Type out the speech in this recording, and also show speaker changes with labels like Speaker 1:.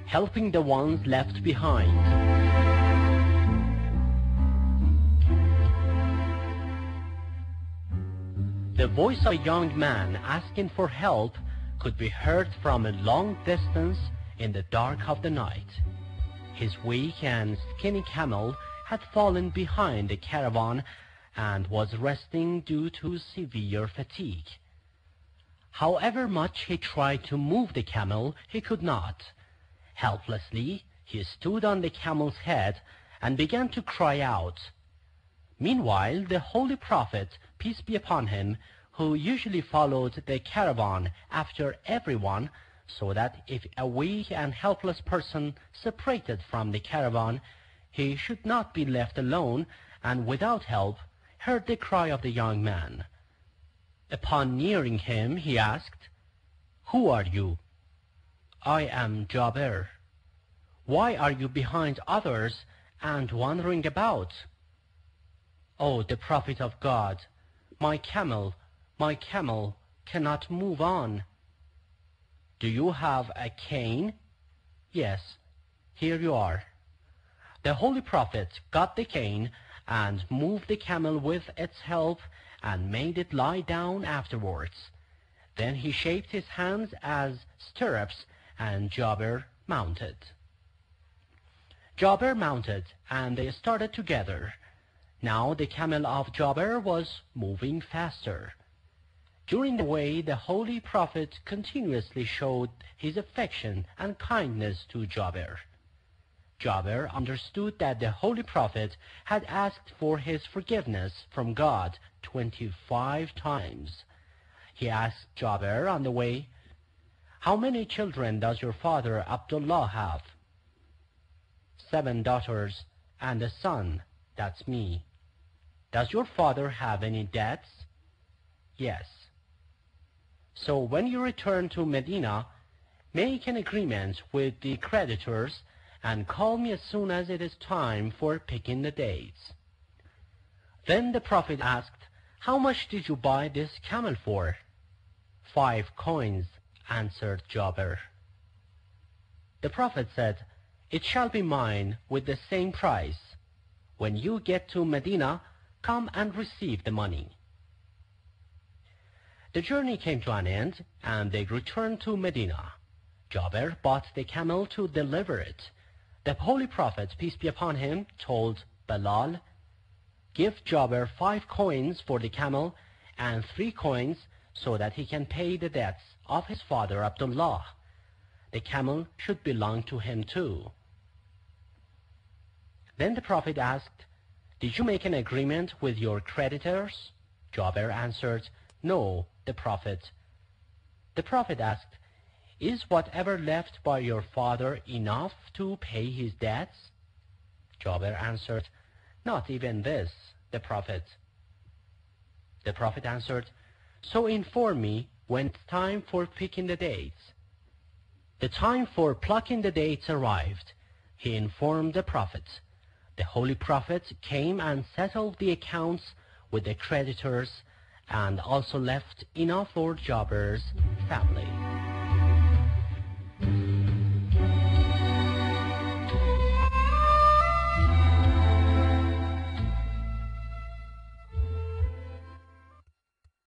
Speaker 1: helping the ones left behind. The voice of a young man asking for help could be heard from a long distance in the dark of the night. His weak and skinny camel had fallen behind the caravan and was resting due to severe fatigue. However much he tried to move the camel, he could not. Helplessly, he stood on the camel's head and began to cry out. Meanwhile, the Holy Prophet, peace be upon him, who usually followed the caravan after everyone, so that if a weak and helpless person separated from the caravan, he should not be left alone and without help, heard the cry of the young man. Upon nearing him, he asked, "Who are you?" "I am Jabir." "Why are you behind others and wandering about?" "Oh, the Prophet of God, my camel cannot move on." "Do you have a cane?" "Yes, here you are." The Holy Prophet got the cane and moved the camel with its help and made it lie down afterwards. Then he shaped his hands as stirrups and Jabir mounted. Jabir mounted and they started together. Now the camel of Jabir was moving faster. During the way, the Holy Prophet continuously showed his affection and kindness to Jabir. Jabir understood that the Holy Prophet had asked for his forgiveness from God 25 times. He asked Jabir on the way, "How many children does your father Abdullah have?" "7 daughters and a son, that's me." "Does your father have any debts?" "Yes." "So when you return to Medina, make an agreement with the creditors and call me as soon as it is time for picking the dates." Then the Prophet asked, "How much did you buy this camel for?" 5 coins, answered Jabir. The Prophet said, "It shall be mine with the same price. When you get to Medina, come and receive the money." The journey came to an end, and they returned to Medina. Jabir bought the camel to deliver it. The Holy Prophet, peace be upon him, told Bilal, "Give Jabir 5 coins for the camel and 3 coins so that he can pay the debts of his father Abdullah. The camel should belong to him too." Then the Prophet asked, "Did you make an agreement with your creditors?" Jabir answered, "No, the Prophet." The Prophet asked, "Is whatever left by your father enough to pay his debts?" Jabir answered, "Not even this, the Prophet." The Prophet answered, "So inform me when it's time for picking the dates." The time for plucking the dates arrived. He informed the Prophet. The Holy Prophet came and settled the accounts with the creditors and also left enough for Jabir's family.